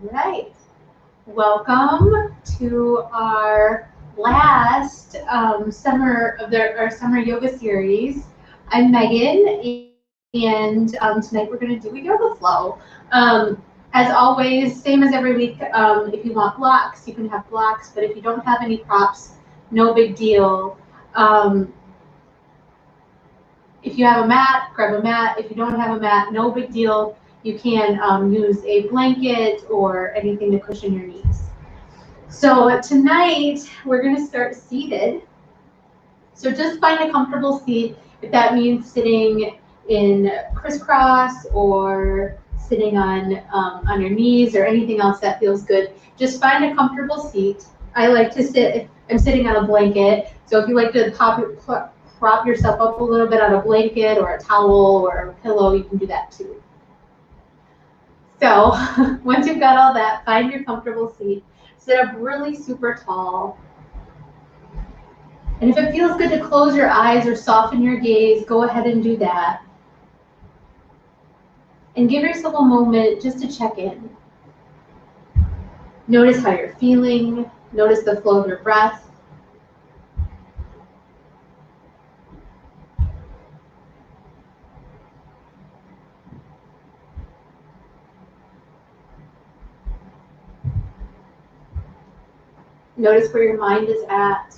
Right. Welcome to our last our summer yoga series. I'm Megan, and tonight we're going to do a yoga flow. As always, same as every week. If you want blocks, you can have blocks, but if you don't have any props, no big deal. If you have a mat, grab a mat. If you don't have a mat, no big deal. You can use a blanket or anything to cushion your knees. So tonight we're going to start seated. So just find a comfortable seat. If that means sitting in crisscross or sitting on your knees or anything else that feels good, just find a comfortable seat. I like to sit. I'm sitting on a blanket. So if you like to prop yourself up a little bit on a blanket or a towel or a pillow, you can do that too. So once you've got all that, find your comfortable seat. Sit up really super tall. And if it feels good to close your eyes or soften your gaze, go ahead and do that. And give yourself a moment just to check in. Notice how you're feeling. Notice the flow of your breath. Notice where your mind is at.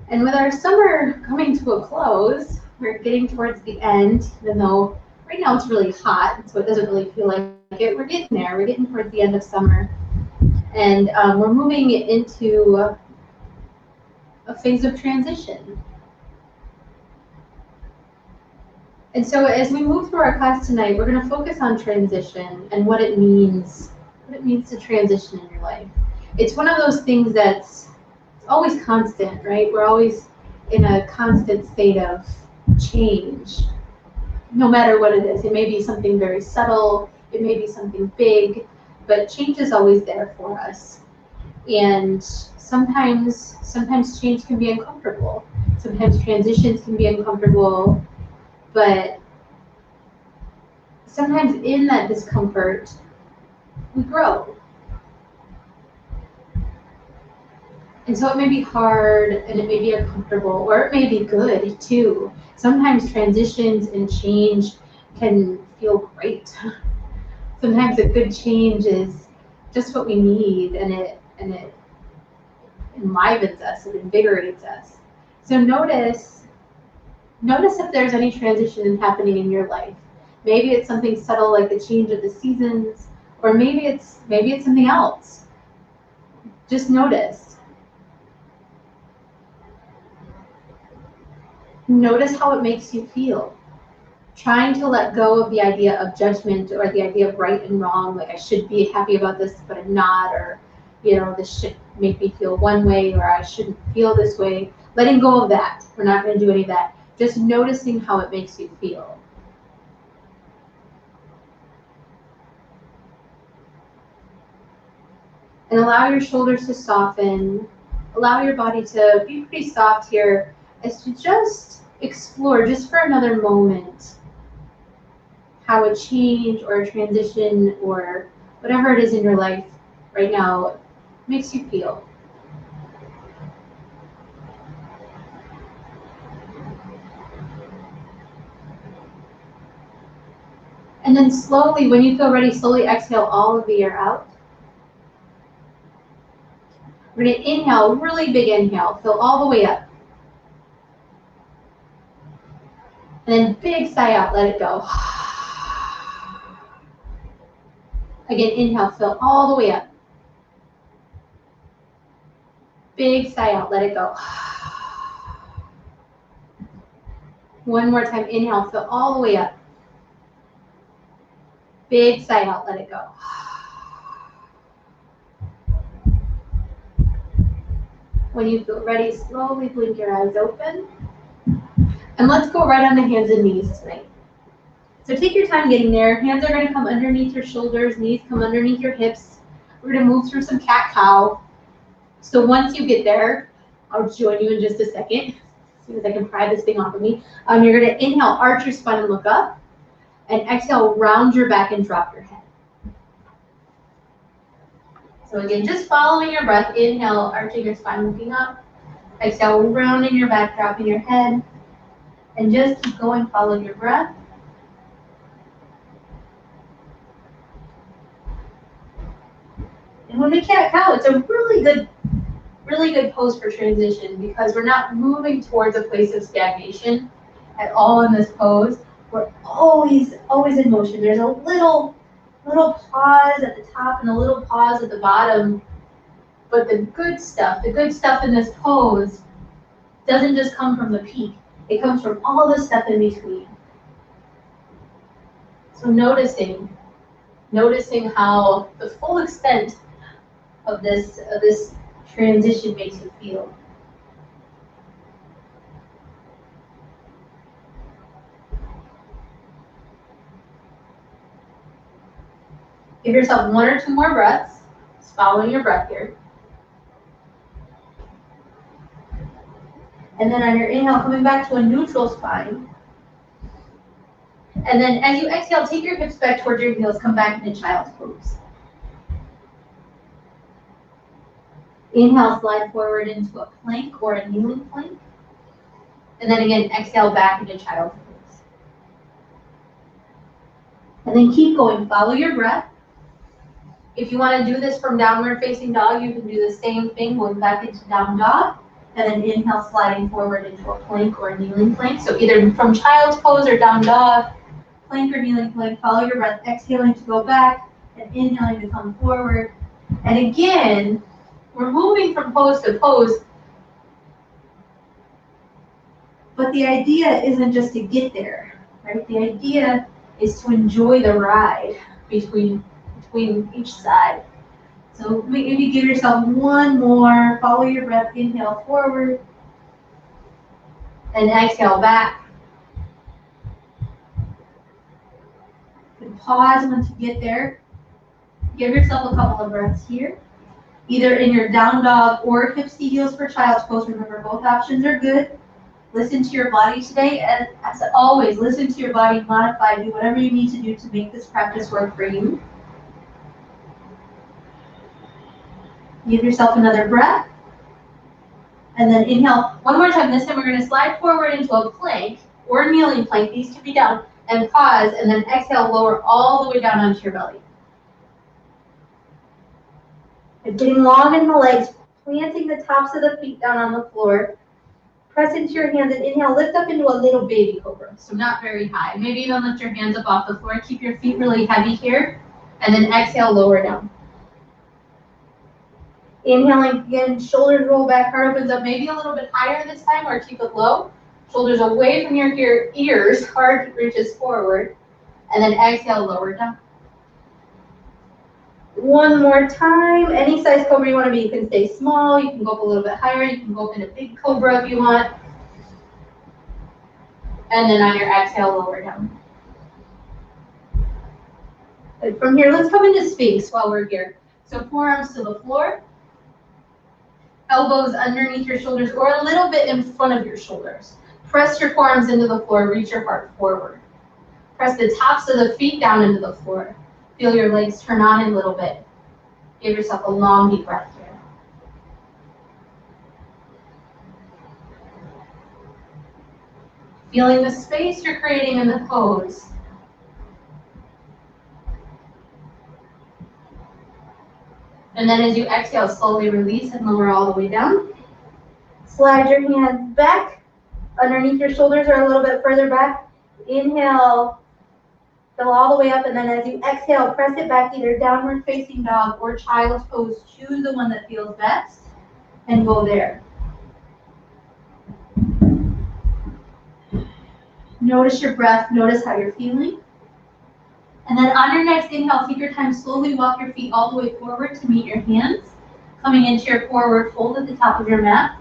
And with our summer coming to a close, we're getting towards the end, even though right now it's really hot, so it doesn't really feel like it. We're getting there. We're getting towards the end of summer. And we're moving into a phase of transition. And so as we move through our class tonight, we're going to focus on transition and what it means to transition in your life. It's one of those things that's always constant, right? We're always in a constant state of change, no matter what it is. It may be something very subtle, it may be something big, but change is always there for us. And sometimes change can be uncomfortable. Sometimes transitions can be uncomfortable, but sometimes in that discomfort, we grow. And so it may be hard and it may be uncomfortable, or it may be good too. Sometimes transitions and change can feel great. Sometimes a good change is just what we need, and it enlivens us, it invigorates us. So notice if there's any transition happening in your life. Maybe it's something subtle like the change of the seasons, or maybe it's something else. Just notice. Notice how it makes you feel. Trying to let go of the idea of judgment or the idea of right and wrong, like I should be happy about this, but I'm not, or this should make me feel one way, or I shouldn't feel this way. Letting go of that. We're not going to do any of that. Just noticing how it makes you feel. And allow your shoulders to soften. Allow your body to be pretty soft here as you just explore, just for another moment, how a change or a transition or whatever it is in your life right now makes you feel. And then slowly, when you feel ready, slowly exhale all of the air out. We're going to inhale, really big inhale, fill all the way up. And then big sigh out, let it go. Again, inhale, fill all the way up. Big sigh out, let it go. One more time, inhale, fill all the way up. Big sigh out, let it go. When you feel ready, slowly blink your eyes open. And let's go right on the hands and knees tonight. So take your time getting there. Hands are going to come underneath your shoulders, knees come underneath your hips. We're going to move through some cat-cow. So once you get there, I'll join you in just a second, as soon as I can pry this thing off of me. You're going to inhale, arch your spine and look up. And exhale, round your back and drop your head. So again, just following your breath. Inhale, arching your spine, looking up. Exhale, rounding your back, dropping your head. And just keep going, follow your breath. And when we cat-cow, it's a really good pose for transition because we're not moving towards a place of stagnation at all in this pose. We're always in motion. There's a little pause at the top and a little pause at the bottom. But the good stuff in this pose doesn't just come from the peak. It comes from all the stuff in between. So noticing how the full extent of this transition makes you feel. Give yourself 1 or 2 more breaths, just following your breath here. And then on your inhale, coming back to a neutral spine. And then as you exhale, take your hips back towards your heels, come back into child's pose. Inhale, slide forward into a plank or a kneeling plank. And then again, exhale back into child's pose. And then keep going, follow your breath. If you want to do this from downward facing dog, you can do the same thing, going back into down dog. And then inhale, sliding forward into a plank or a kneeling plank. So either from child's pose or down dog, plank or kneeling plank, follow your breath, exhaling to go back and inhaling to come forward. And again, we're moving from pose to pose, but the idea isn't just to get there, right? The idea is to enjoy the ride between each side. So maybe give yourself 1 more, follow your breath, inhale forward, and exhale back. And pause once you get there. Give yourself a couple of breaths here, either in your down dog or hips to heels for child's pose. Remember, both options are good. Listen to your body today, and as always, listen to your body, modify, do whatever you need to do to make this practice work for you. Give yourself another breath. And then inhale 1 more time. This time we're going to slide forward into a plank or a kneeling plank. These can be down. And pause, and then exhale, lower all the way down onto your belly. And getting long in the legs, planting the tops of the feet down on the floor. Press into your hands and inhale, lift up into a little baby cobra. So not very high. Maybe even lift your hands up off the floor. Keep your feet really heavy here. And then exhale, lower down. Inhaling again, shoulders roll back, heart opens up, maybe a little bit higher this time, or keep it low. Shoulders away from your ears, heart reaches forward. And then exhale, lower down. 1 more time. Any size cobra you want to be. You can stay small, you can go up a little bit higher, you can go up in a big cobra if you want. And then on your exhale, lower down. And from here, let's come into Sphinx while we're here. So forearms to the floor. Elbows underneath your shoulders or a little bit in front of your shoulders. Press your forearms into the floor, reach your heart forward. Press the tops of the feet down into the floor. Feel your legs turn on a little bit. Give yourself a long, deep breath here. Feeling the space you're creating in the pose. And then as you exhale, slowly release and lower all the way down. Slide your hands back underneath your shoulders or a little bit further back. Inhale, fill all the way up, and then as you exhale, press it back, either downward facing dog or child's pose. Choose the one that feels best and go there. Notice your breath, notice how you're feeling. And then on your next inhale, take your time, slowly walk your feet all the way forward to meet your hands. Coming into your forward fold at the top of your mat.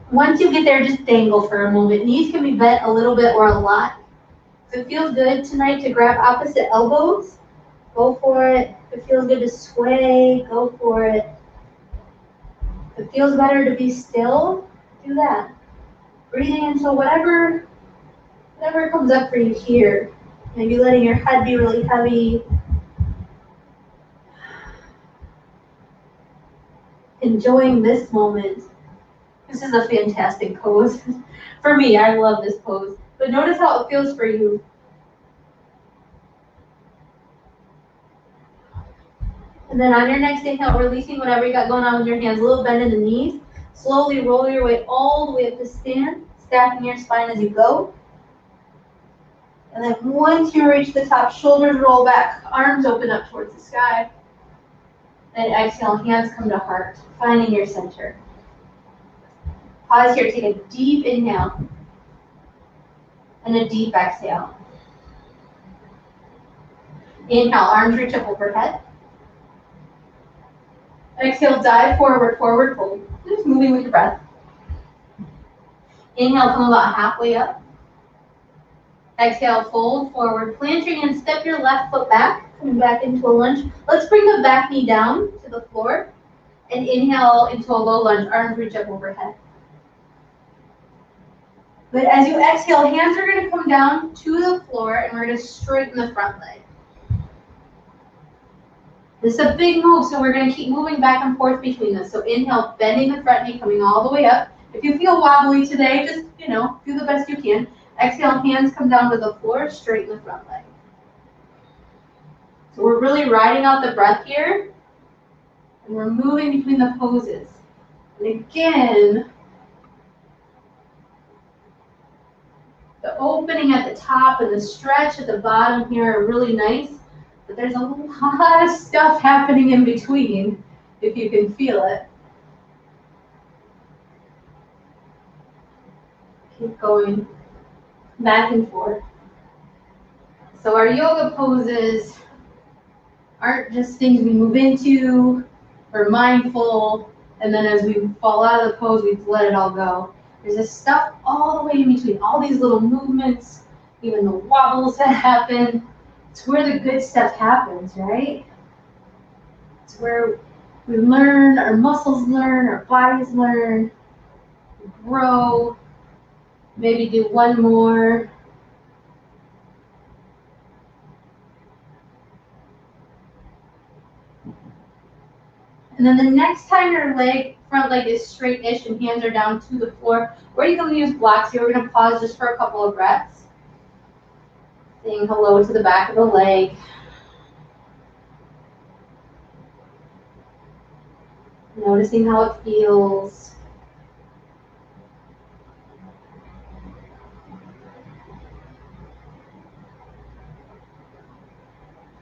Once you get there, just dangle for a moment. Knees can be bent a little bit or a lot. If it feels good tonight to grab opposite elbows, go for it. If it feels good to sway, go for it. If it feels better to be still, do that. Breathing into whatever Whatever comes up for you here. Maybe letting your head be really heavy. Enjoying this moment. This is a fantastic pose. For me, I love this pose. But notice how it feels for you. And then on your next inhale, releasing whatever you got going on with your hands. A little bend in the knees. Slowly roll your way all the way up to stand. Stacking your spine as you go. And then once you reach the top, shoulders roll back. Arms open up towards the sky. And exhale, hands come to heart. Finding your center. Pause here, take a deep inhale. And a deep exhale. Inhale, arms reach up overhead. Exhale, dive forward, forward fold. Just moving with your breath. Inhale, come about halfway up. Exhale, fold forward, plant your hands, step your left foot back, coming back into a lunge. Let's bring the back knee down to the floor and inhale into a low lunge, arms reach up overhead. But as you exhale, hands are going to come down to the floor and we're going to straighten the front leg. This is a big move, so we're going to keep moving back and forth between this. So inhale, bending the front knee, coming all the way up. If you feel wobbly today, just, do the best you can. Exhale, hands come down to the floor, straighten the front leg. So we're really riding out the breath here, and we're moving between the poses. And again, the opening at the top and the stretch at the bottom here are really nice, but there's a lot of stuff happening in between, if you can feel it. Keep going back and forth. So our yoga poses aren't just things we move into, we're mindful, and then as we fall out of the pose, we let it all go. There's this stuff all the way in between, all these little movements, even the wobbles that happen. It's where the good stuff happens, right? It's where we learn, our muscles learn, our bodies learn, we grow, maybe do one more. And then the next time your front leg is straight-ish and hands are down to the floor, or you can use blocks here. We're going to pause just for a couple of breaths. Saying hello to the back of the leg. Noticing how it feels.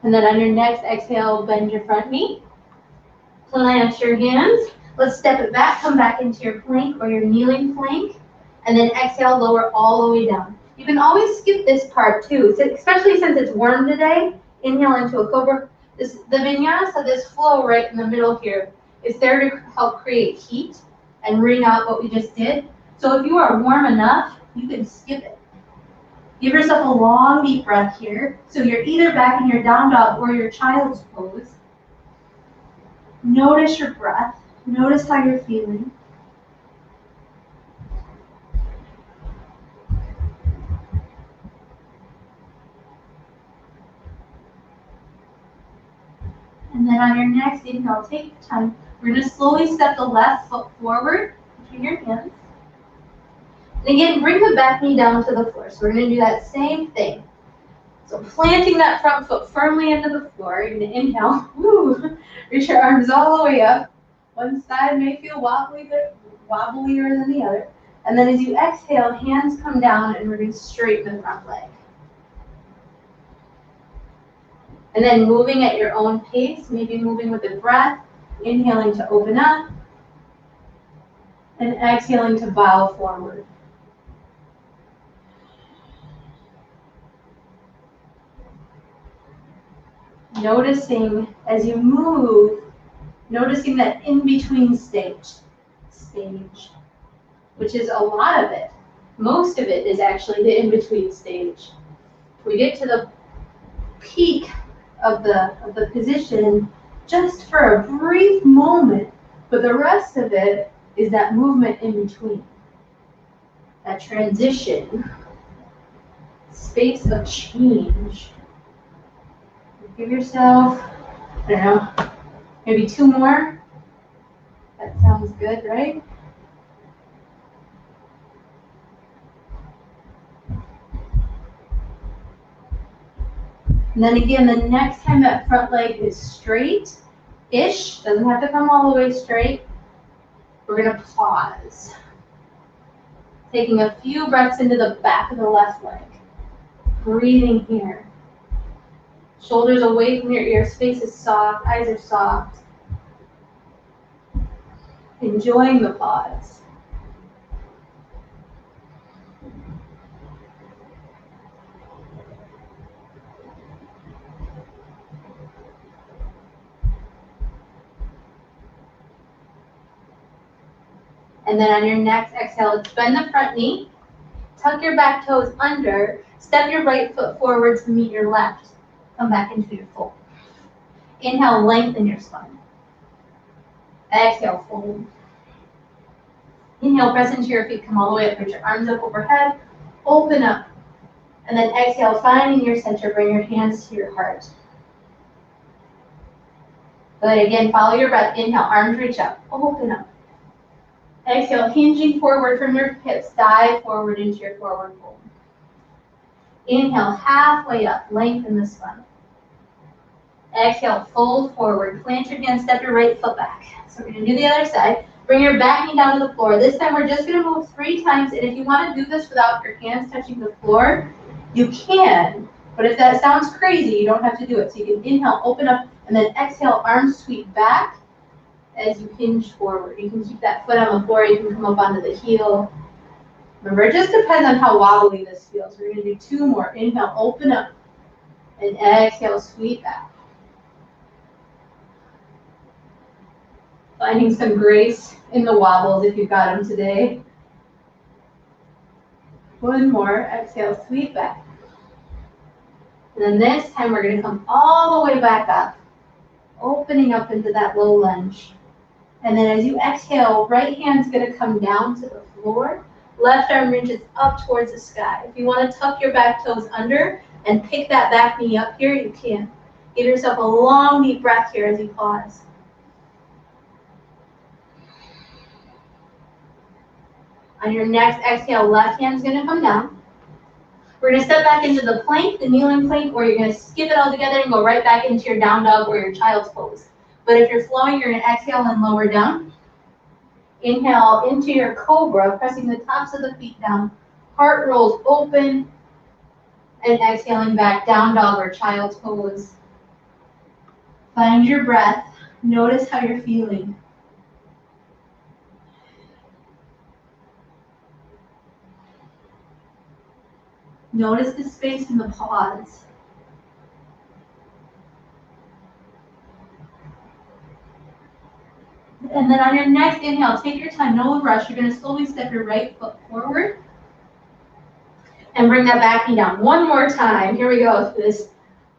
And then on your next exhale, bend your front knee. Plant your hands. Let's step it back, come back into your plank or your kneeling plank. And then exhale, lower all the way down. You can always skip this part too, especially since it's warm today. Inhale into a cobra. The vinyasa, this flow right in the middle here, is there to help create heat and wring out what we just did. So if you are warm enough, you can skip it. Give yourself a long, deep breath here. So you're either back in your down dog or your child's pose. Notice your breath. Notice how you're feeling. And then on your next inhale, take your time. We're going to slowly step the left foot forward between your hands. And again, bring the back knee down to the floor. So we're going to do that same thing. So planting that front foot firmly into the floor. You're going to inhale. Woo, reach your arms all the way up. One side may feel wobblier than the other. And then as you exhale, hands come down and we're going to straighten the front leg. And then moving at your own pace, maybe moving with the breath, inhaling to open up, and exhaling to bow forward. Noticing as you move, noticing that in-between stage, which is a lot of it. Most of it is actually the in-between stage. We get to the peak of the position just for a brief moment, but the rest of it is that movement in between, that transition. space of change. Give yourself, I don't know, maybe 2 more. That sounds good, right? And then again, the next time that front leg is straight-ish, doesn't have to come all the way straight, we're gonna pause. Taking a few breaths into the back of the left leg. Breathing here. Shoulders away from your ears, face is soft, eyes are soft. Enjoying the pause. And then on your next exhale, let's bend the front knee, tuck your back toes under, step your right foot forward to meet your left. Come back into your fold. Inhale, lengthen your spine. Exhale, fold. Inhale, press into your feet, come all the way up, put your arms up overhead, open up. And then exhale, finding your center, bring your hands to your heart. Good, again, follow your breath. Inhale, arms reach up, open up. Exhale, hinging forward from your hips, dive forward into your forward fold. Inhale, halfway up, lengthen the spine. Exhale, fold forward, plant your hands, step your right foot back. So we're gonna do the other side. Bring your back knee down to the floor. This time we're just gonna move 3 times, and if you wanna do this without your hands touching the floor, you can. But if that sounds crazy, you don't have to do it. So you can inhale, open up, and then exhale, arms sweep back as you hinge forward. You can keep that foot on the floor, you can come up onto the heel. Remember, it just depends on how wobbly this feels. We're gonna do 2 more. Inhale, open up, and exhale, sweep back. Finding some grace in the wobbles if you've got them today. 1 more, exhale, sweep back. And then this time we're gonna come all the way back up, opening up into that low lunge. And then as you exhale, right hand's gonna come down to the floor, left arm reaches up towards the sky. If you wanna tuck your back toes under and pick that back knee up here, you can. Give yourself a long, deep breath here as you pause. On your next exhale, left hand's gonna come down. We're gonna step back into the plank, the kneeling plank, or you're gonna skip it all together and go right back into your down dog or your child's pose. But if you're flowing, you're gonna exhale and lower down. Inhale into your cobra, pressing the tops of the feet down. Heart rolls open, and exhaling back, down dog or child's pose. Find your breath. Notice how you're feeling. Notice the space in the pause. And then on your next inhale, take your time, no rush. You're going to slowly step your right foot forward and bring that back knee down. 1 more time. Here we go for this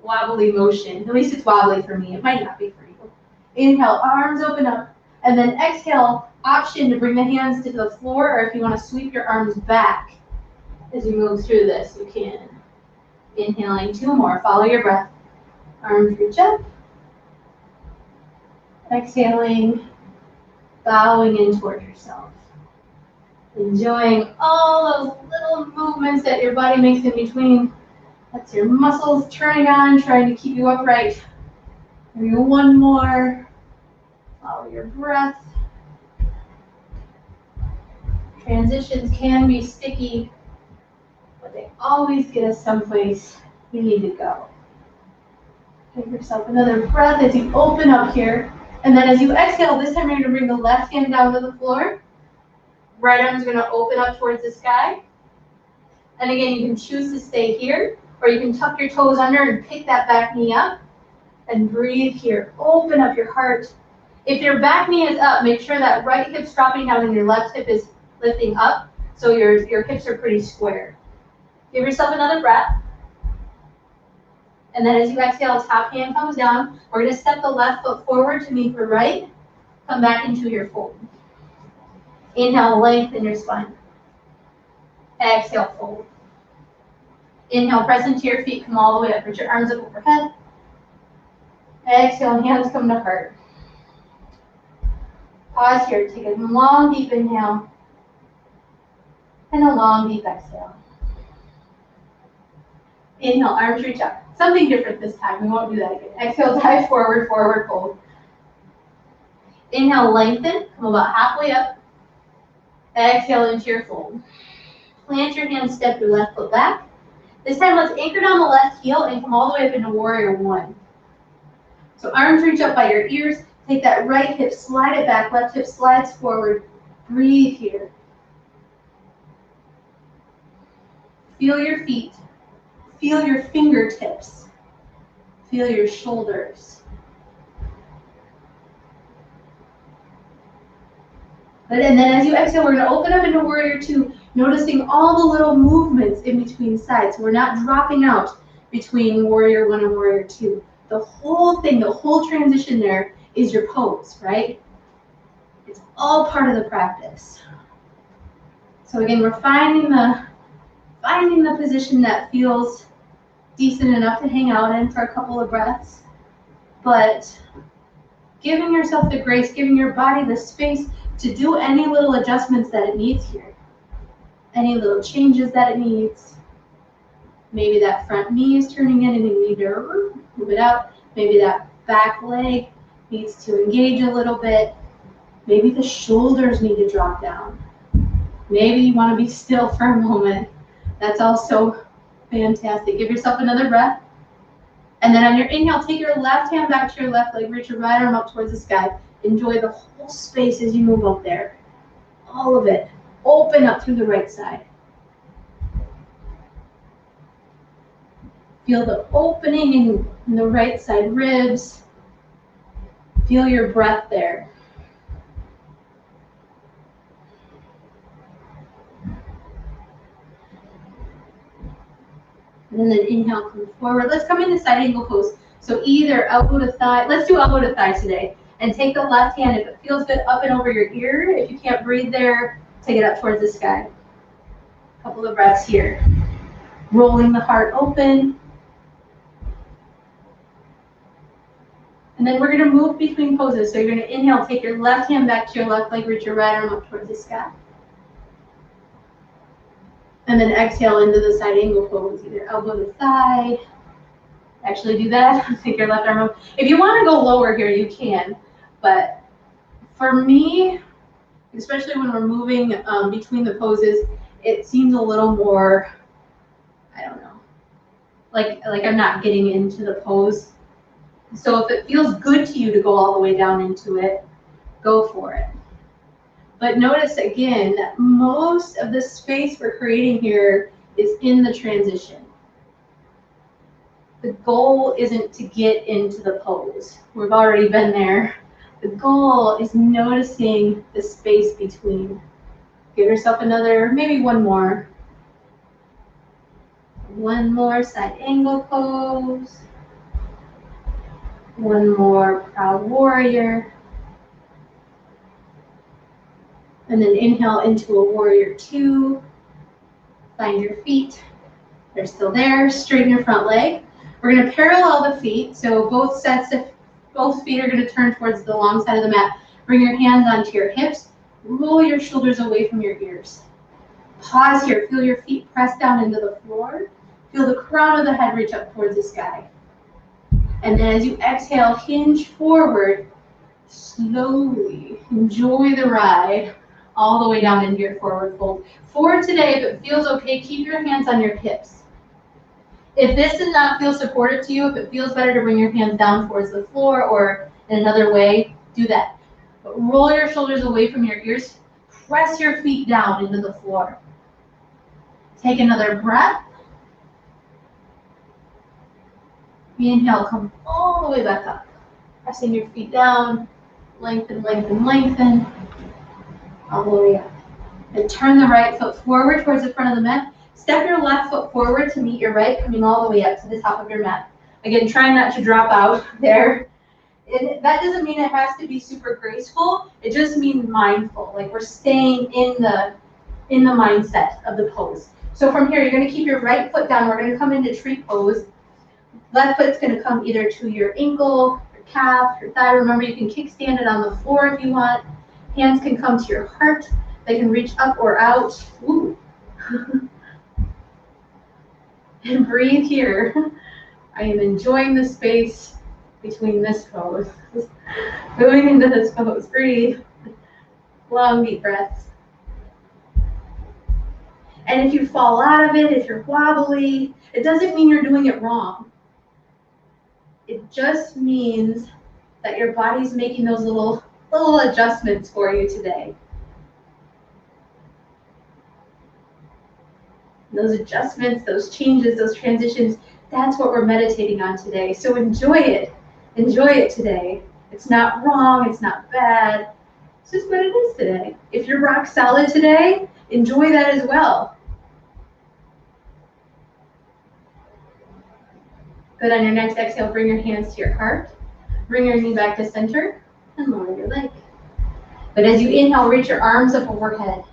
wobbly motion. At least it's wobbly for me. It might not be for you. Inhale, arms open up. And then exhale, option to bring the hands to the floor, or if you want to sweep your arms back as you move through this, you can. Inhaling 2 more. Follow your breath. Arms reach up. Exhaling, bowing in toward yourself. Enjoying all those little movements that your body makes in between. That's your muscles turning on, trying to keep you upright. Maybe 1 more. Follow your breath. Transitions can be sticky, but they always get us someplace we need to go. Give yourself another breath as you open up here. And then as you exhale, this time you're going to bring the left hand down to the floor. Right arm's going to open up towards the sky. And again, you can choose to stay here, or you can tuck your toes under and pick that back knee up. And breathe here. Open up your heart. If your back knee is up, make sure that right hip's dropping down and your left hip is lifting up, so your hips are pretty square. Give yourself another breath. And then as you exhale, top hand comes down. We're going to step the left foot forward to meet the right. Come back into your fold. Inhale, lengthen your spine. Exhale, fold. Inhale, press into your feet, come all the way up, reach your arms up overhead. Exhale, hands come to heart. Pause here, take a long, deep inhale, and a long, deep exhale. Inhale, arms reach up. Something different this time, we won't do that again. Exhale, dive forward, forward fold. Inhale, lengthen, come about halfway up. Exhale into your fold. Plant your hands, step your left foot back. This time, let's anchor down the left heel and come all the way up into warrior one. So arms reach up by your ears. Take that right hip, slide it back. Left hip slides forward. Breathe here. Feel your feet. Feel your fingertips. Feel your shoulders. And then as you exhale, we're going to open up into warrior two, noticing all the little movements in between sides. We're not dropping out between warrior one and warrior two. The whole thing, the whole transition there is your pose, right? It's all part of the practice. So again, we're finding the position that feels decent enough to hang out in for a couple of breaths, but giving yourself the grace, giving your body the space to do any little adjustments that it needs here, any little changes that it needs. Maybe that front knee is turning in and you need to move it out. Maybe that back leg needs to engage a little bit. Maybe the shoulders need to drop down. Maybe you want to be still for a moment. That's also fantastic. Give yourself another breath. And then on your inhale, take your left hand back to your left leg, reach your right arm up towards the sky. Enjoy the whole space as you move up there. All of it. Open up through the right side. Feel the opening in the right side ribs. Feel your breath there. And then inhale, come forward. Let's come into side angle pose. So either elbow to thigh. Let's do elbow to thigh today. And take the left hand, if it feels good, up and over your ear. If you can't breathe there, take it up towards the sky. A couple of breaths here. Rolling the heart open. And then we're going to move between poses. So you're going to inhale, take your left hand back to your left leg, reach your right arm up towards the sky. And then exhale into the side angle pose, either elbow to thigh. Actually do that, take your left arm up. If you want to go lower here, you can. But for me, especially when we're moving between the poses, it seems a little more, I don't know, like I'm not getting into the pose. So if it feels good to you to go all the way down into it, go for it. But notice again that most of the space we're creating here is in the transition. The goal isn't to get into the pose. We've already been there. The goal is noticing the space between. Give yourself another, maybe one more. One more side angle pose. One more proud warrior. And then inhale into a warrior two. Find your feet. They're still there. Straighten your front leg. We're going to parallel the feet. So both feet are going to turn towards the long side of the mat. Bring your hands onto your hips. Roll your shoulders away from your ears. Pause here. Feel your feet press down into the floor. Feel the crown of the head reach up towards the sky. And then as you exhale, hinge forward. Slowly enjoy the ride all the way down into your forward fold. For today, if it feels okay, keep your hands on your hips. If this does not feel supportive to you, if it feels better to bring your hands down towards the floor or in another way, do that. But roll your shoulders away from your ears. Press your feet down into the floor. Take another breath. Inhale, come all the way back up. Pressing your feet down. Lengthen, lengthen, lengthen. All the way up. And turn the right foot forward towards the front of the mat. Step your left foot forward to meet your right, coming all the way up to the top of your mat. Again, try not to drop out there. And that doesn't mean it has to be super graceful. It just means mindful. Like we're staying in the mindset of the pose. So from here, you're going to keep your right foot down. We're going to come into tree pose. Left foot's going to come either to your ankle, your calf, your thigh. Remember, you can kickstand it on the floor if you want. Hands can come to your heart. They can reach up or out. Ooh. And breathe here. I am enjoying the space between this pose. Moving into this pose. Breathe. Long, deep breaths. And if you fall out of it, if you're wobbly, it doesn't mean you're doing it wrong. It just means that your body's making those little adjustments for you today. Those adjustments, those changes, those transitions, that's what we're meditating on today. So enjoy it. Enjoy it today. It's not wrong. It's not bad. It's just what it is today. If you're rock solid today, enjoy that as well. Good. On your next exhale, bring your hands to your heart. Bring your knee back to center and lower your leg. But as you inhale, reach your arms up overhead.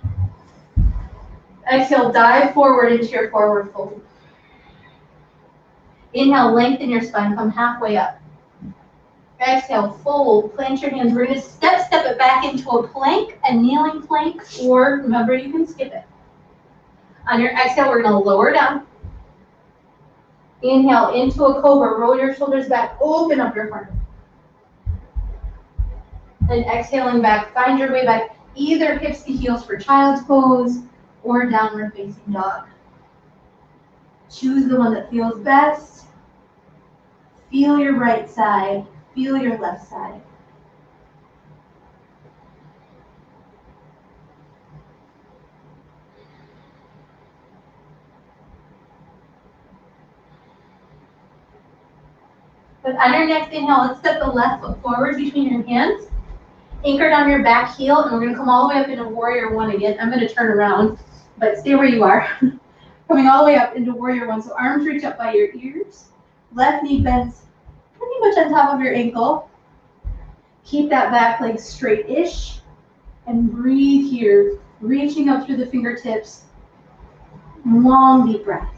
Exhale, dive forward into your forward fold. Inhale, lengthen your spine, come halfway up. Exhale, fold, plant your hands. We're going to step it back into a plank, a kneeling plank, or remember you can skip it. On your exhale, we're going to lower down. Inhale into a cobra, roll your shoulders back, open up your heart. And exhaling back, find your way back, either hips to heels for child's pose or downward facing dog. Choose the one that feels best. Feel your right side, feel your left side. But on your next inhale, let's step the left foot forward between your hands. Anchored on your back heel, and we're going to come all the way up into Warrior One again. I'm going to turn around, but stay where you are. Coming all the way up into Warrior One. So arms reach up by your ears. Left knee bends pretty much on top of your ankle. Keep that back leg straight-ish. And breathe here, reaching up through the fingertips. Long, deep breaths.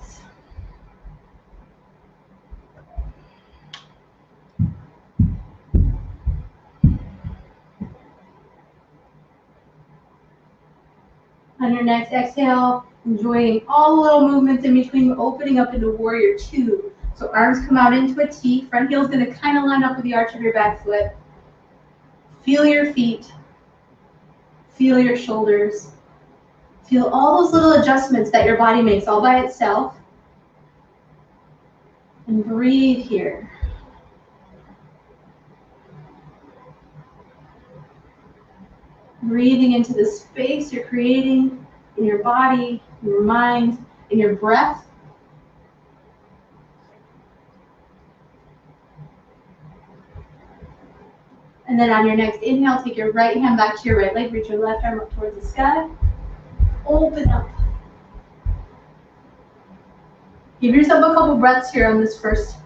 On your next exhale, enjoying all the little movements in between, opening up into Warrior Two. So arms come out into a T. Front heel is going to kind of line up with the arch of your back foot. Feel your feet. Feel your shoulders. Feel all those little adjustments that your body makes all by itself. And breathe here. Breathing into the space you're creating in your body, in your mind, in your breath. And then on your next inhale, take your right hand back to your right leg, reach your left arm up towards the sky. Open up. Give yourself a couple breaths here on this first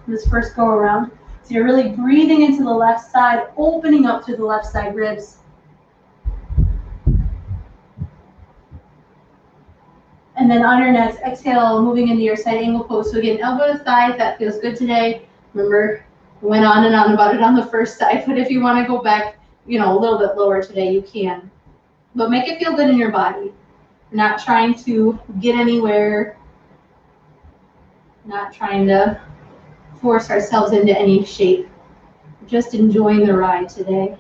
go around. So you're really breathing into the left side, opening up through the left side ribs. And then on your next exhale, moving into your side angle pose. So again, elbow to thigh, if that feels good today. Remember, I went on and on about it on the first side, but if you want to go back, a little bit lower today, you can. But make it feel good in your body. We're not trying to get anywhere. Not trying to force ourselves into any shape. We're just enjoying the ride today.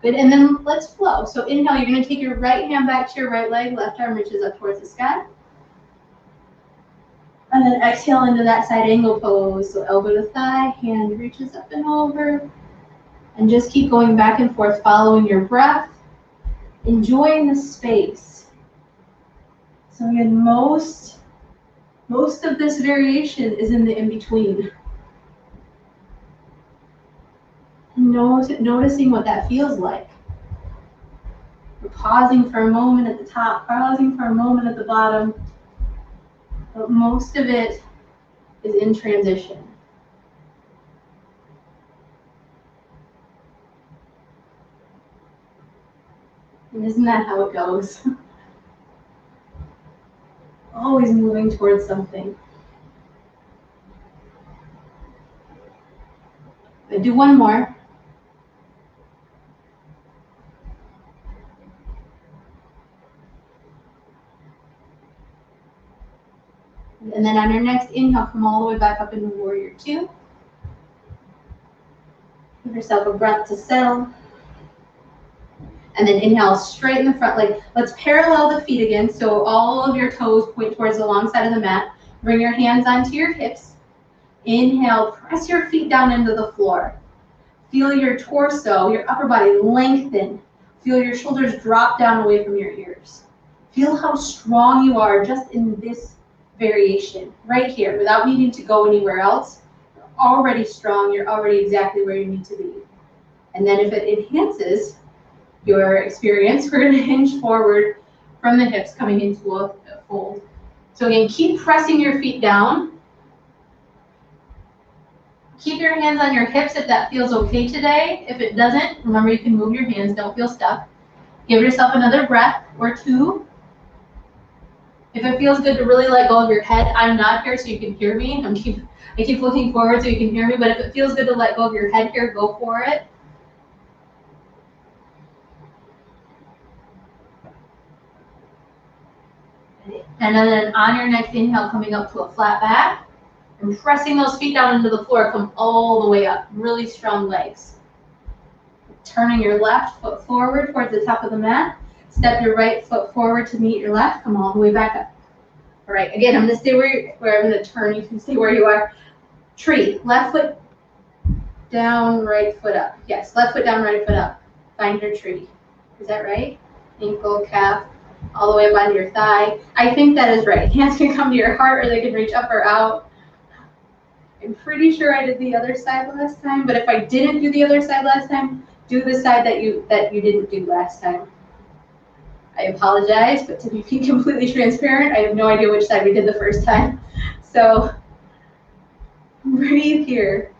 Good, and then let's flow. So inhale, you're going to take your right hand back to your right leg, left arm reaches up towards the sky. And then exhale into that side angle pose. So elbow to thigh, hand reaches up and over. And just keep going back and forth, following your breath, enjoying the space. So again, most of this variation is in the in-between. Noticing what that feels like. We're pausing for a moment at the top, pausing for a moment at the bottom, but most of it is in transition. And isn't that how it goes? Always moving towards something. I do one more. And then on your next inhale, come all the way back up into warrior two. Give yourself a breath to settle. And then inhale, straighten the front leg. Let's parallel the feet again, so all of your toes point towards the long side of the mat. Bring your hands onto your hips. Inhale, press your feet down into the floor. Feel your torso, your upper body lengthen. Feel your shoulders drop down away from your ears. Feel how strong you are just in this variation, right here, without needing to go anywhere else. You're already strong, you're already exactly where you need to be. And then if it enhances your experience, we're going to hinge forward from the hips, coming into a fold. So again, keep pressing your feet down. Keep your hands on your hips if that feels okay today. If it doesn't, remember you can move your hands, don't feel stuck. Give yourself another breath or two. If it feels good to really let go of your head, I'm not here so you can hear me. I keep looking forward so you can hear me, but if it feels good to let go of your head here, go for it. And then on your next inhale, coming up to a flat back and pressing those feet down into the floor, come all the way up, really strong legs. Turning your left foot forward towards the top of the mat. Step your right foot forward to meet your left, come all the way back up. All right, again, I'm gonna stay where I'm gonna turn, you can stay where you are. Tree, left foot down, right foot up. Yes, left foot down, right foot up. Find your tree. Is that right? Ankle, calf, all the way up onto your thigh. I think that is right. Hands can come to your heart or they can reach up or out. I'm pretty sure I did the other side last time, but if I didn't do the other side last time, do the side that you didn't do last time. I apologize, but to be completely transparent, I have no idea which side we did the first time. So breathe here.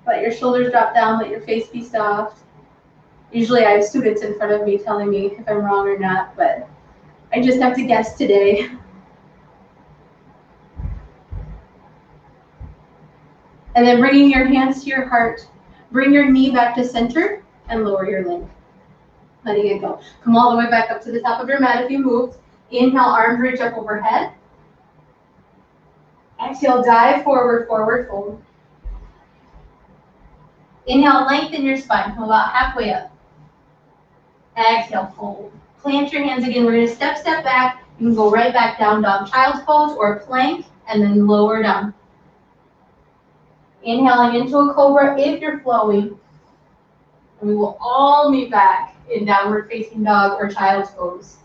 Let your shoulders drop down, let your face be soft. Usually I have students in front of me telling me if I'm wrong or not, but I just have to guess today. And then bringing your hands to your heart, bring your knee back to center and lower your leg. Letting it go. Come all the way back up to the top of your mat if you moved. Inhale, arms reach up overhead. Exhale, dive forward, forward fold. Inhale, lengthen your spine, come about halfway up. Exhale, fold. Plant your hands again. We're going to step back. You can go right back down, dog child's pose or plank, and then lower down. Inhaling into a cobra if you're flowing. And we will all meet back in downward facing dog or child's pose.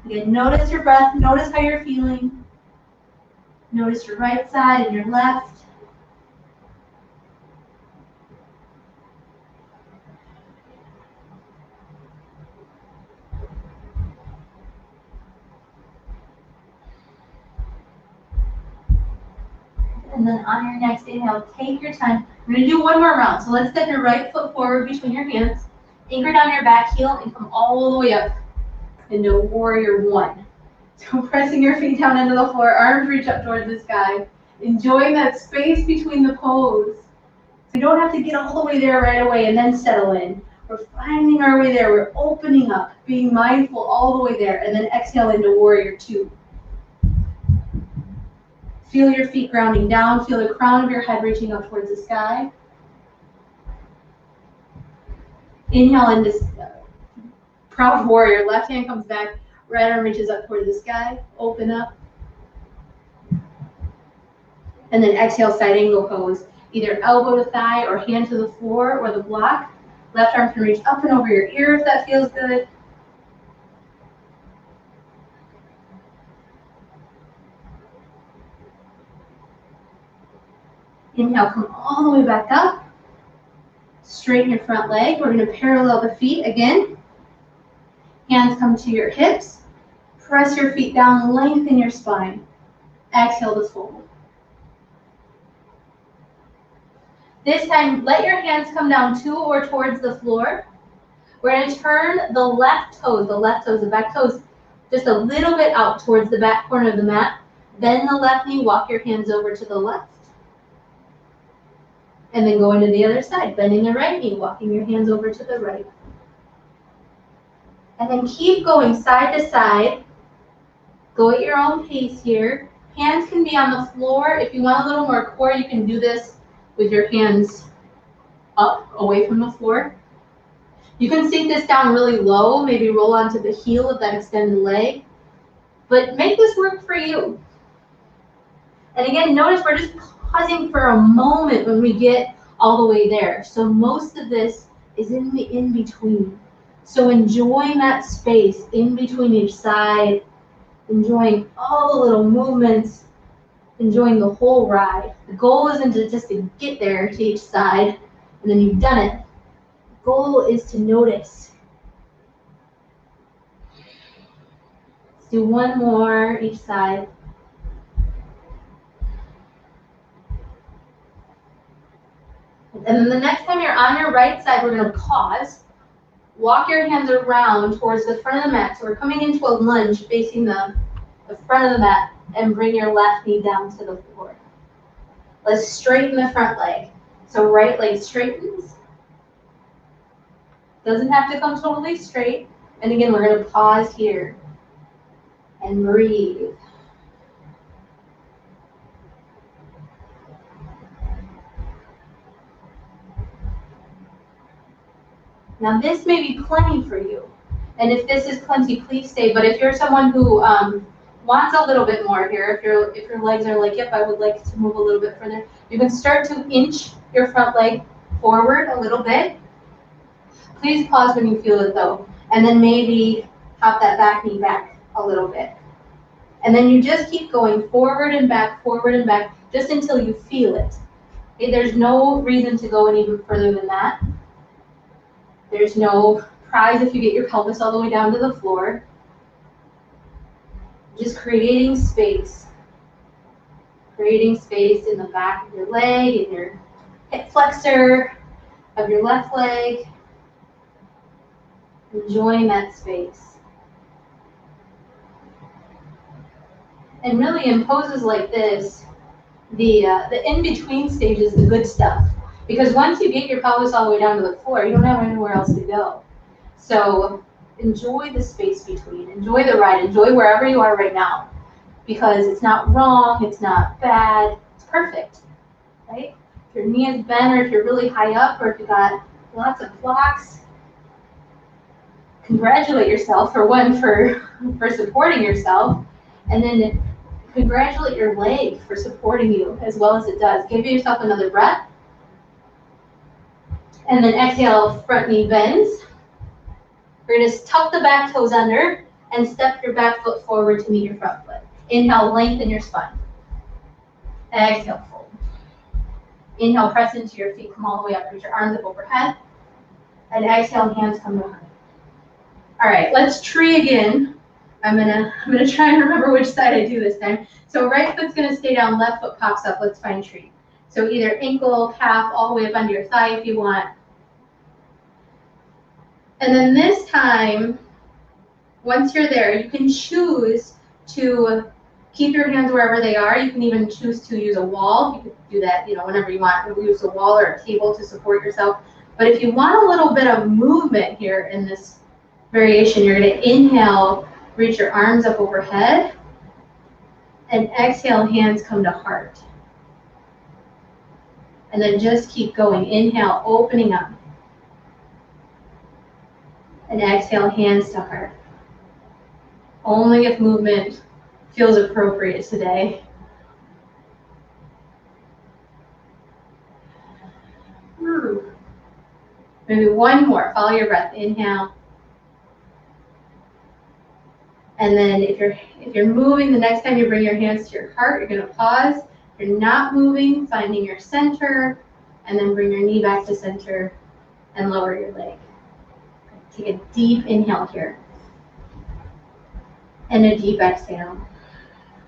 Again, notice your breath. Notice how you're feeling. Notice your right side and your left. And then on your next inhale, take your time. We're going to do one more round. So let's step your right foot forward between your hands. Anchor down your back heel and come all the way up into warrior one. So pressing your feet down into the floor, arms reach up towards the sky. Enjoying that space between the pose. So you don't have to get all the way there right away and then settle in. We're finding our way there. We're opening up, being mindful all the way there, and then exhale into warrior two. Feel your feet grounding down. Feel the crown of your head reaching up towards the sky. Inhale into proud warrior. Left hand comes back. Right arm reaches up towards the sky. Open up. And then exhale, side angle pose. Either elbow to thigh or hand to the floor or the block. Left arm can reach up and over your ear if that feels good. Inhale, come all the way back up. Straighten your front leg. We're going to parallel the feet again. Hands come to your hips. Press your feet down, lengthen your spine. Exhale to fold. This time, let your hands come down to or towards the floor. We're going to turn the left toes, the back toes, just a little bit out towards the back corner of the mat. Bend the left knee, walk your hands over to the left. And then go into the other side, bending the right knee, walking your hands over to the right. And then keep going side to side. Go at your own pace here. Hands can be on the floor. If you want a little more core, you can do this with your hands up, away from the floor. You can sink this down really low, maybe roll onto the heel of that extended leg. But make this work for you. And again, notice we're just pausing for a moment when we get all the way there. So most of this is in the in-between. So enjoying that space in between each side, enjoying all the little movements, enjoying the whole ride. The goal isn't just to get there to each side and then you've done it. The goal is to notice. Let's do one more each side. And then the next time you're on your right side, we're going to pause. Walk your hands around towards the front of the mat. So we're coming into a lunge facing the front of the mat, and bring your left knee down to the floor. Let's straighten the front leg. So right leg straightens. Doesn't have to come totally straight. And again, we're going to pause here and breathe. Now this may be plenty for you. And if this is plenty, please stay. But if you're someone who wants a little bit more here, if your legs are like, yep, I would like to move a little bit further, you can start to inch your front leg forward a little bit. Please pause when you feel it though. And then maybe hop that back knee back a little bit. And then you just keep going forward and back, just until you feel it. Okay, there's no reason to go any further than that. There's no prize if you get your pelvis all the way down to the floor. Just creating space. Creating space in the back of your leg, in your hip flexor of your left leg. Enjoying that space. And really in poses like this, the in-between stage is the good stuff. Because once you get your pelvis all the way down to the floor, you don't have anywhere else to go. So enjoy the space between, enjoy the ride, enjoy wherever you are right now. Because it's not wrong, it's not bad, it's perfect, right? If your knee is bent, or if you're really high up, or if you've got lots of blocks, congratulate yourself for supporting yourself, and then congratulate your leg for supporting you as well as it does. Give yourself another breath. And then exhale, front knee bends. We're going to tuck the back toes under and step your back foot forward to meet your front foot. Inhale, lengthen your spine. Exhale, fold. Inhale, press into your feet, come all the way up, reach your arms up overhead. And exhale, hands come to heart. All right, let's tree again. I'm gonna try and remember which side I do this time. So right foot's gonna stay down, left foot pops up. Let's find tree. So either ankle, calf, all the way up under your thigh if you want. And then this time, once you're there, you can choose to keep your hands wherever they are. You can even choose to use a wall. You can do that, whenever you want. You can use a wall or a table to support yourself. But if you want a little bit of movement here in this variation, you're going to inhale, reach your arms up overhead, and exhale, hands come to heart. And then just keep going. Inhale, opening up. And exhale, hands to heart. Only if movement feels appropriate today. Maybe one more. Follow your breath. Inhale. And then if you're moving, the next time you bring your hands to your heart, you're going to pause. If you're not moving, finding your center, and then bring your knee back to center and lower your leg. Take a deep inhale here. And a deep exhale.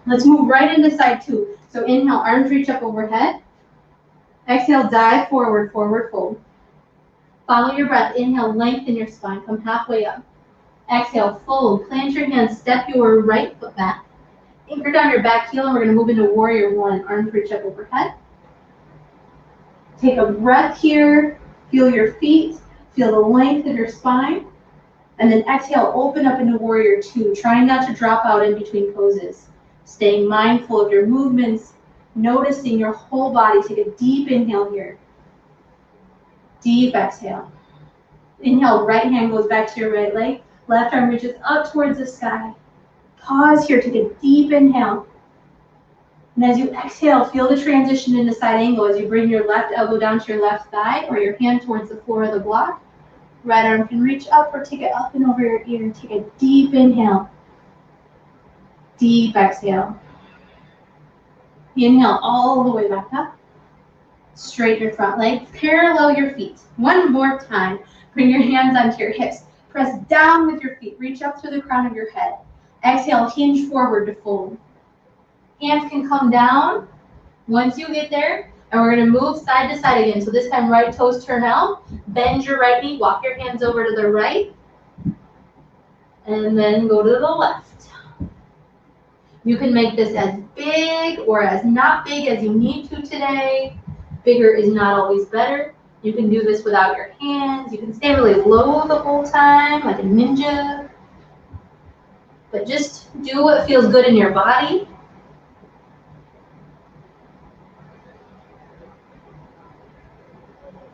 Let's move right into side two. So inhale, arms reach up overhead. Exhale, dive forward, forward fold. Follow your breath. Inhale, lengthen your spine. Come halfway up. Exhale, fold. Plant your hands. Step your right foot back. Anchor down your back heel, and we're going to move into warrior one. Arms reach up overhead. Take a breath here. Feel your feet. Feel the length of your spine. And then exhale, open up into warrior two. Trying not to drop out in between poses. Staying mindful of your movements. Noticing your whole body. Take a deep inhale here. Deep exhale. Inhale, right hand goes back to your right leg. Left arm reaches up towards the sky. Pause here, take a deep inhale. And as you exhale, feel the transition into side angle as you bring your left elbow down to your left thigh or your hand towards the floor of the block. Right arm can reach up or take it up and over your ear. Take a deep inhale. Deep exhale. Inhale all the way back up. Straighten your front leg. Parallel your feet. One more time. Bring your hands onto your hips. Press down with your feet. Reach up through the crown of your head. Exhale, hinge forward to fold. Hands can come down once you get there. And we're going to move side to side again. So this time, right toes turn out. Bend your right knee. Walk your hands over to the right. And then go to the left. You can make this as big or as not big as you need to today. Bigger is not always better. You can do this without your hands. You can stay really low the whole time, like a ninja. But just do what feels good in your body.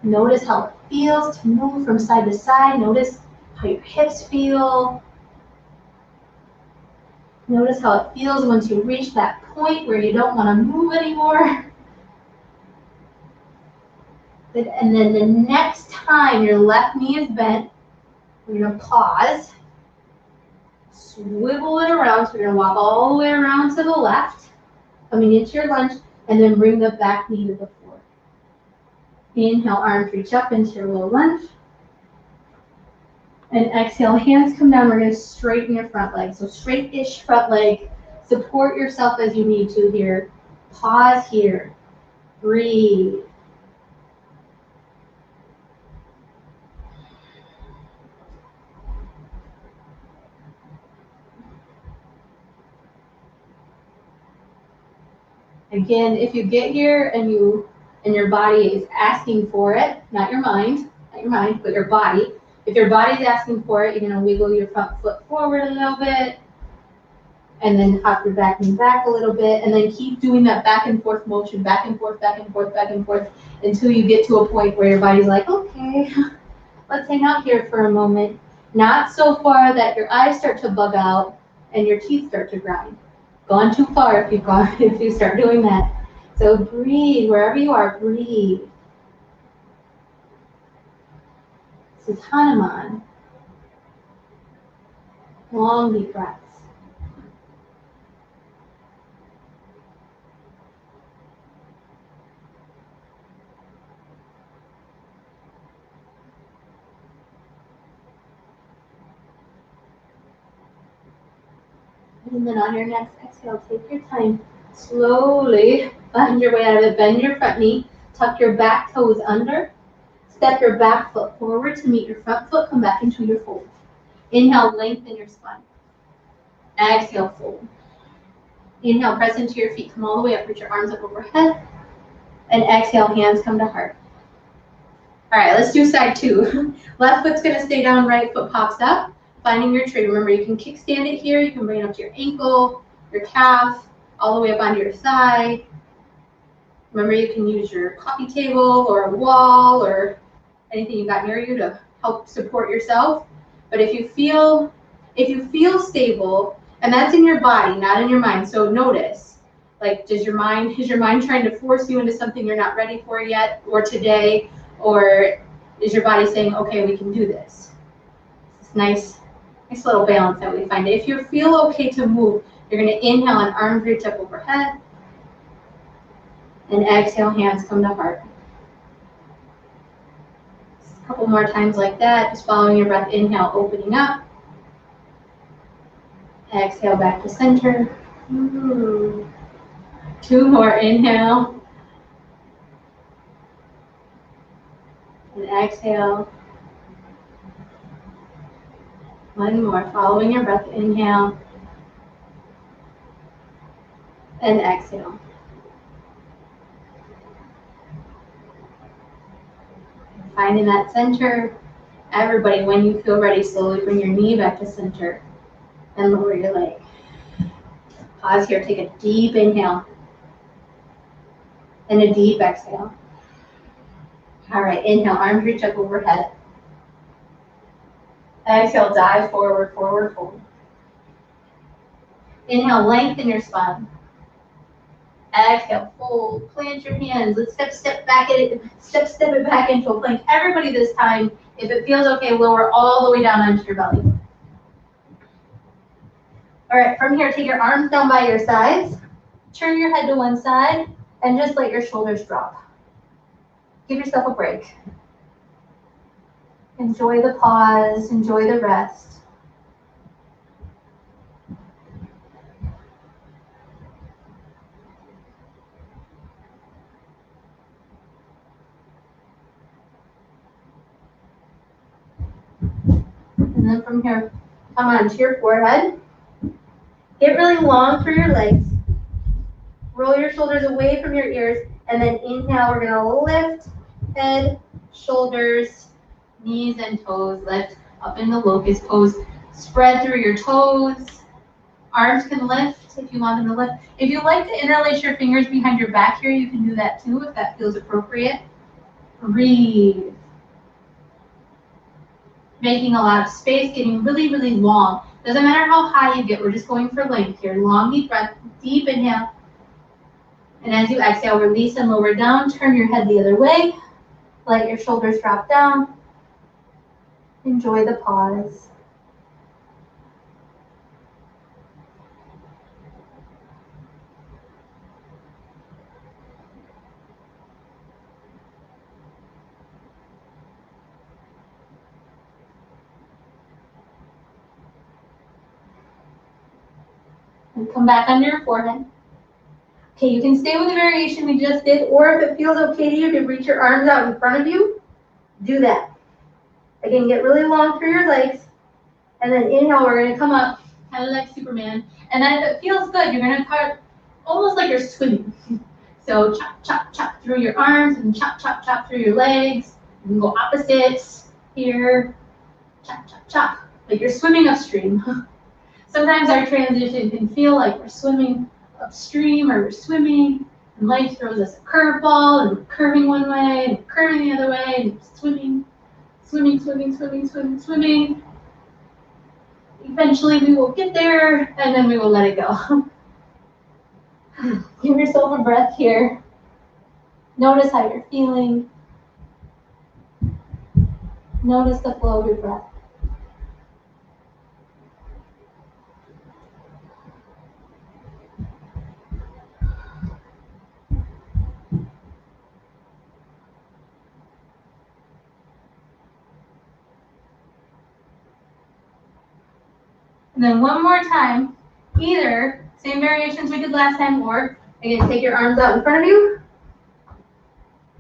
Notice how it feels to move from side to side. Notice how your hips feel. Notice how it feels once you reach that point where you don't want to move anymore. And then the next time your left knee is bent, we're going to pause. Swivel it around. So we're going to walk all the way around to the left, coming into your lunge, and then bring the back knee to the floor. Inhale, arms reach up into your low lunge. And exhale, hands come down. We're going to straighten your front leg. So straight-ish front leg. Support yourself as you need to here. Pause here. Breathe. Again, if you get here and your body is asking for it, not your mind, but your body. If your body is asking for it, you're going to wiggle your front foot forward a little bit, and then hop your back knee back a little bit, and then keep doing that back and forth motion, back and forth, back and forth, back and forth, until you get to a point where your body's like, okay, let's hang out here for a moment. Not so far that your eyes start to bug out and your teeth start to grind. Gone too far if you start doing that. So breathe wherever you are. Breathe. This is Hanuman. Long deep breaths. And then on your next exhale, take your time. Slowly find your way out of it. Bend your front knee. Tuck your back toes under. Step your back foot forward to meet your front foot. Come back into your fold. Inhale, lengthen your spine. Exhale, fold. Inhale, press into your feet. Come all the way up. Reach your arms up overhead. And exhale, hands come to heart. All right, let's do side two. Left foot's going to stay down. Right foot pops up. Finding your tree. Remember, you can kickstand it here. You can bring it up to your ankle, your calf, all the way up onto your thigh. Remember, you can use your coffee table or a wall or anything you got near you to help support yourself. But if you feel stable, and that's in your body, not in your mind. So notice, like, is your mind trying to force you into something you're not ready for yet or today, or is your body saying, okay, we can do this? It's nice little balance that we find. If you feel okay to move, you're going to inhale and arms reach up overhead. And exhale, hands come to heart. A couple more times like that, just following your breath. Inhale, opening up. Exhale back to center. Ooh. 2 more, inhale. And exhale. 1 more, following your breath, inhale. And exhale. Finding that center. Everybody, when you feel ready, slowly bring your knee back to center and lower your leg. Pause here, take a deep inhale and a deep exhale. All right, inhale, arms reach up overhead. Exhale, dive forward, forward fold. Inhale, lengthen your spine. Exhale, fold, plant your hands. Let's step back it back into a plank. Everybody this time, if it feels okay, lower all the way down onto your belly. All right, from here, take your arms down by your sides. Turn your head to one side and just let your shoulders drop. Give yourself a break. Enjoy the pause, enjoy the rest. And then from here, come onto your forehead. Get really long through your legs. Roll your shoulders away from your ears. And then inhale, we're going to lift head, shoulders, knees and toes. Lift up in the locust pose. Spread through your toes. Arms can lift if you want them to lift. If you like to interlace your fingers behind your back here, you can do that too if that feels appropriate. Breathe. Making a lot of space, getting really, really long. Doesn't matter how high you get, we're just going for length here. Long, deep breath, deep inhale. And as you exhale, release and lower down. Turn your head the other way. Let your shoulders drop down. Enjoy the pause. And come back under your forehead. Okay, you can stay with the variation we just did, or if it feels okay to you to reach your arms out in front of you, do that. Again, get really long through your legs, and then inhale, we're gonna come up, kind of like Superman, and then if it feels good, you're gonna start almost like you're swimming. So chop, chop, chop through your arms, and chop, chop, chop through your legs. You can go opposites here, chop, chop, chop, like you're swimming upstream. Sometimes our transition can feel like we're swimming upstream or we're swimming, and life throws us a curveball, and we're curving one way, and curving the other way, and swimming, swimming, swimming, swimming, swimming, swimming. Eventually we will get there, and then we will let it go. Give yourself a breath here. Notice how you're feeling. Notice the flow of your breath. And then one more time, either same variations we did last time, or again, take your arms out in front of you.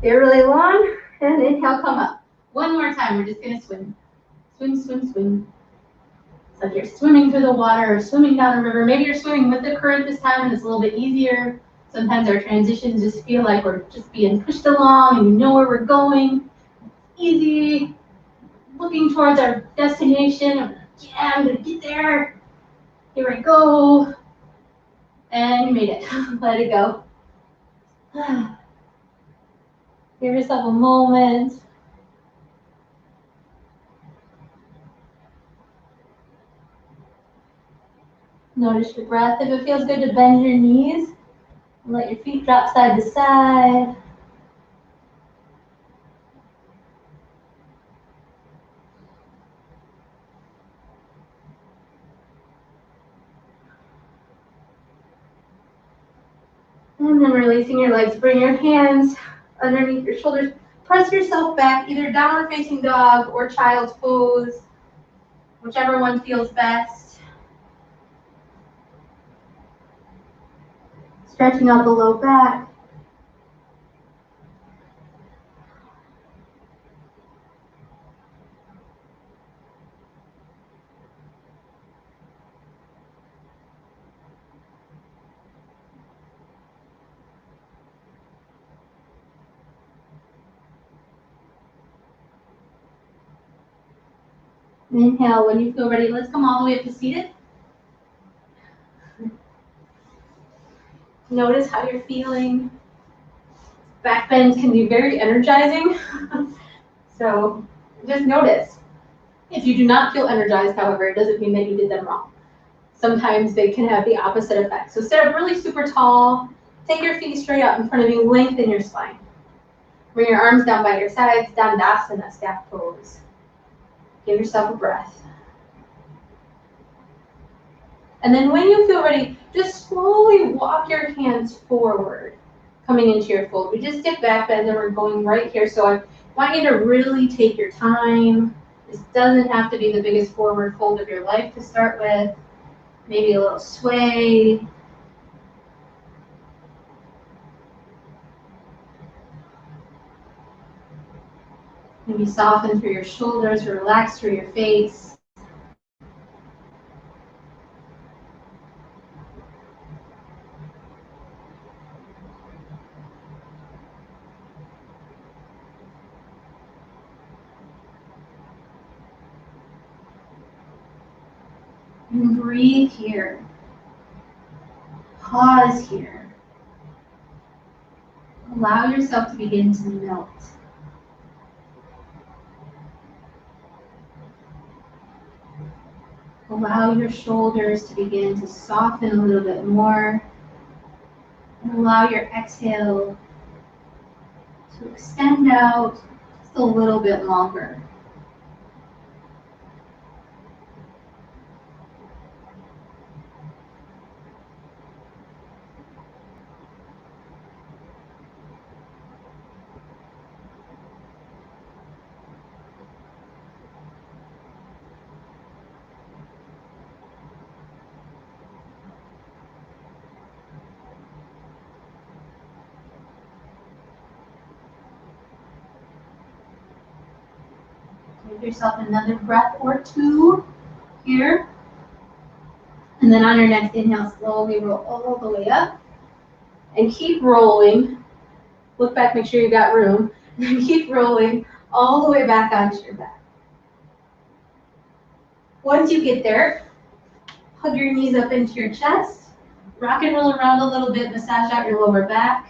Get really long, and inhale, come up. One more time, we're just gonna swim. Swim, swim, swim. It's like you're swimming through the water or swimming down a river. Maybe you're swimming with the current this time and it's a little bit easier. Sometimes our transitions just feel like we're just being pushed along and we know where we're going. Easy. Looking towards our destination. Yeah, I'm gonna get there. Here I go. And you made it. Let it go. Give yourself a moment. Notice your breath. If it feels good to bend your knees, and let your feet drop side to side. And then releasing your legs. Bring your hands underneath your shoulders. Press yourself back, either downward facing dog or child's pose, whichever one feels best. Stretching out the low back. Inhale, when you feel ready, let's come all the way up to seated. Notice how you're feeling. Back bends can be very energizing. So just notice. If you do not feel energized, however, it doesn't mean that you did them wrong. Sometimes they can have the opposite effect. So sit up really super tall. Take your feet straight out in front of you. Lengthen your spine. Bring your arms down by your sides. Dandasana, staff pose. Give yourself a breath. And then when you feel ready, just slowly walk your hands forward, coming into your fold. We just did back bend and we're going right here. So I want you to really take your time. This doesn't have to be the biggest forward fold of your life to start with. Maybe a little sway. Maybe soften through your shoulders, relax through your face. And breathe here. Pause here. Allow yourself to begin to melt. Allow your shoulders to begin to soften a little bit more. And allow your exhale to extend out just a little bit longer. Give yourself another breath or two here. And then on your next inhale, slowly roll all the way up. And keep rolling. Look back, make sure you got room. And keep rolling all the way back onto your back. Once you get there, hug your knees up into your chest. Rock and roll around a little bit, massage out your lower back.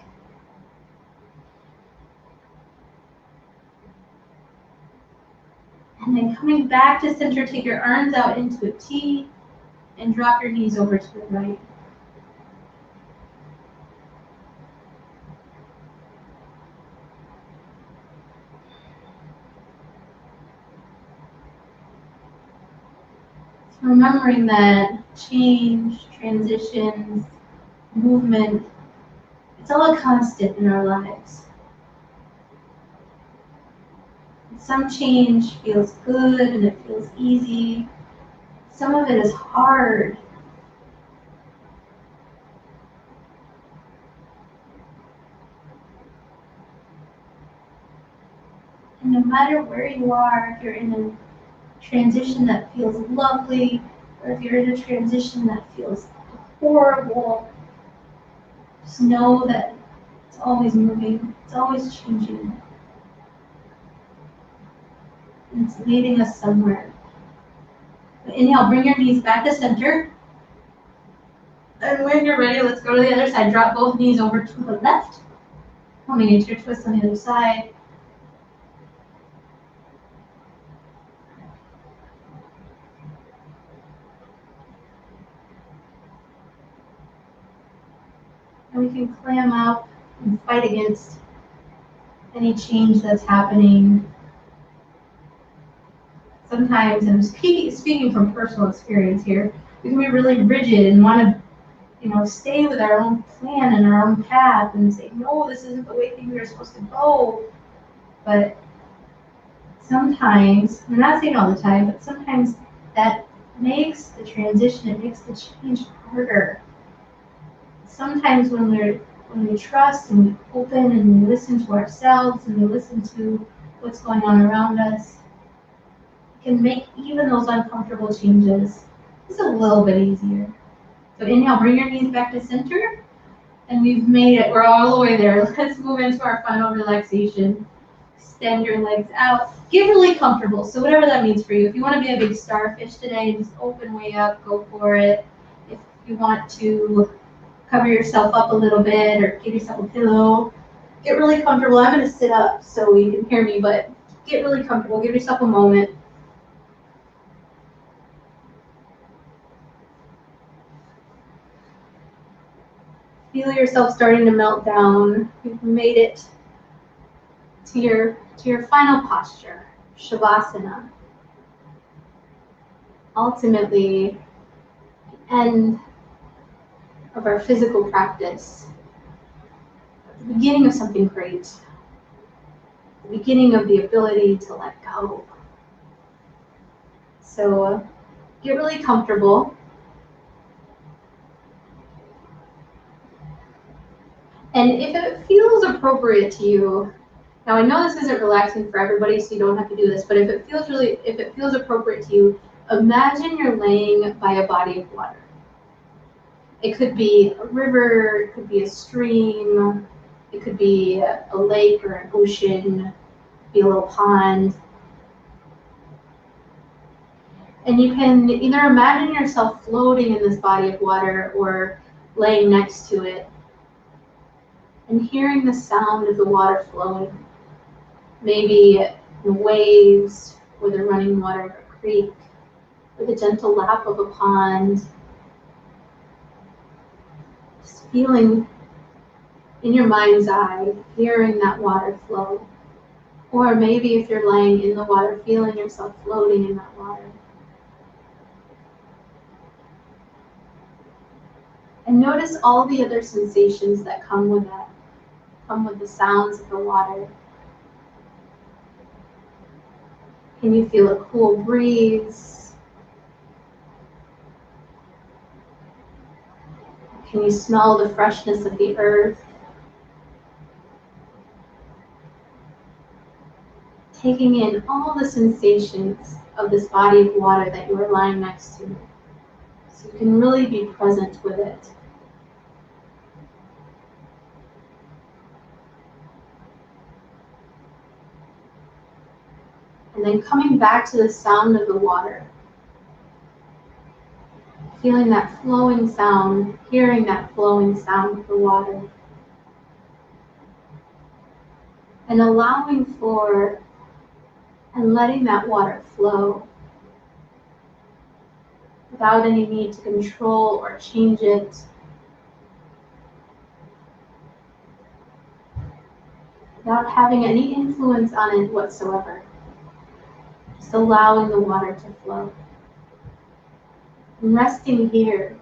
And then coming back to center, take your arms out into a T and drop your knees over to the right. So remembering that change, transitions, movement, it's all a constant in our lives. Some change feels good and it feels easy. Some of it is hard. And no matter where you are, if you're in a transition that feels lovely, or if you're in a transition that feels horrible, just know that it's always moving, it's always changing. And it's leading us somewhere. But inhale, bring your knees back to center. And when you're ready, let's go to the other side. Drop both knees over to the left. Coming into your twist on the other side. And we can clam out and fight against any change that's happening. Sometimes, and I'm speaking from personal experience here, we can be really rigid and want to, stay with our own plan and our own path and say, no, this isn't the way things are supposed to go. But sometimes, I'm not saying all the time, but sometimes that makes the transition, it makes the change harder. sometimes when we trust and we open and we listen to ourselves and we listen to what's going on around us, it can make even those uncomfortable changes just a little bit easier. So inhale, bring your knees back to center, and we've made it. We're all the way there. Let's move into our final relaxation. Extend your legs out. Get really comfortable. So whatever that means for you. If you want to be a big starfish today and just open way up, go for it. If you want to cover yourself up a little bit or give yourself a pillow, get really comfortable. I'm going to sit up so you can hear me, but get really comfortable. Give yourself a moment. Feel yourself starting to melt down. You've made it to your final posture, Shavasana. Ultimately, the end of our physical practice, the beginning of something great, the beginning of the ability to let go. So get really comfortable. And if it feels appropriate to you, now I know this isn't relaxing for everybody, so you don't have to do this, but if it feels appropriate to you, imagine you're laying by a body of water. It could be a river, it could be a stream, it could be a lake or an ocean, it could be a little pond. And you can either imagine yourself floating in this body of water or laying next to it and hearing the sound of the water flowing. Maybe the waves or the running water of a creek or the gentle lap of a pond. Just feeling in your mind's eye, hearing that water flow. Or maybe if you're laying in the water, feeling yourself floating in that water. And notice all the other sensations that come with that, come with the sounds of the water. Can you feel a cool breeze? Can you smell the freshness of the earth? Taking in all the sensations of this body of water that you are lying next to, so you can really be present with it. And then coming back to the sound of the water, feeling that flowing sound, hearing that flowing sound of the water, and allowing for and letting that water flow without any need to control or change it. Without having any influence on it whatsoever. Just allowing the water to flow. And resting here.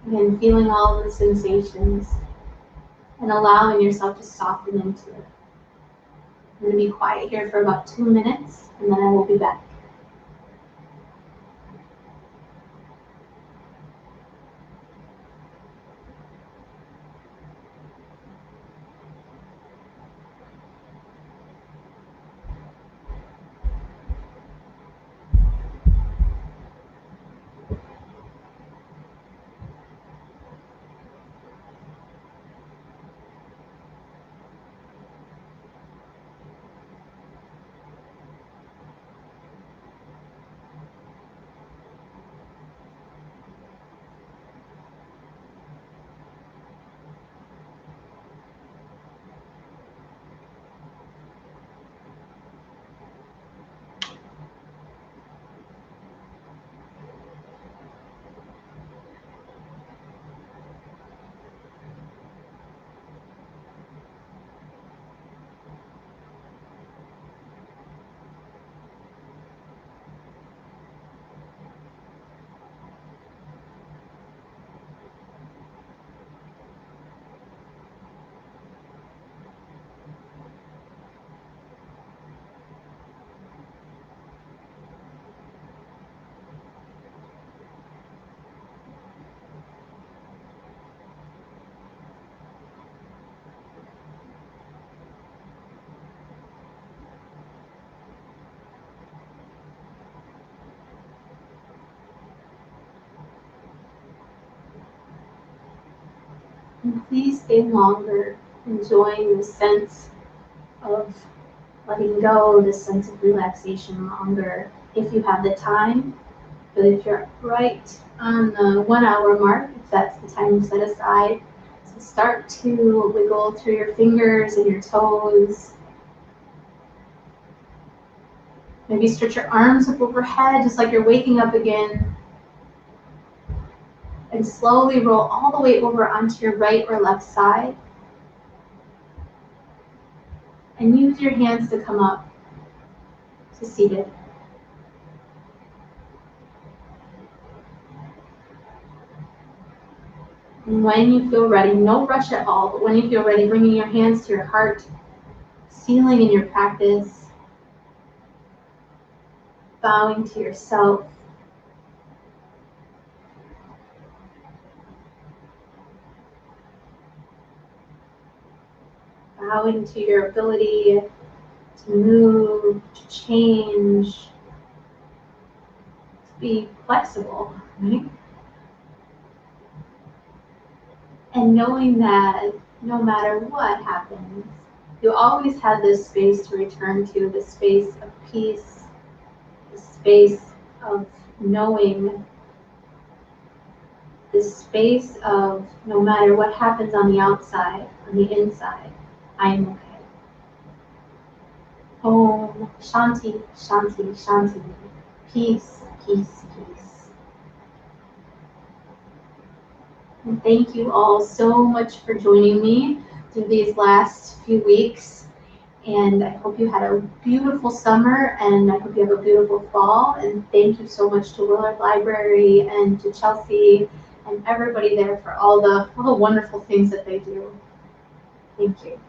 Again, feeling all the sensations and allowing yourself to soften into it. I'm going to be quiet here for about 2 minutes and then I will be back. And please stay longer, enjoying the sense of letting go, this sense of relaxation longer if you have the time. But if you're right on the 1 hour mark, if that's the time you set aside, so start to wiggle through your fingers and your toes. Maybe stretch your arms up overhead, just like you're waking up again. And slowly roll all the way over onto your right or left side. And use your hands to come up to seated. And when you feel ready, no rush at all, but when you feel ready, bringing your hands to your heart, sealing in your practice, bowing to yourself. Bowing to your ability to move, to change, to be flexible, right? And knowing that no matter what happens, you always have this space to return to, this space of peace, this space of knowing, this space of no matter what happens on the outside, on the inside, I am okay. Om Shanti, Shanti, Shanti. Peace, peace, peace. And thank you all so much for joining me through these last few weeks. And I hope you had a beautiful summer, and I hope you have a beautiful fall. And thank you so much to Willard Library and to Chelsea and everybody there for all the wonderful things that they do. Thank you.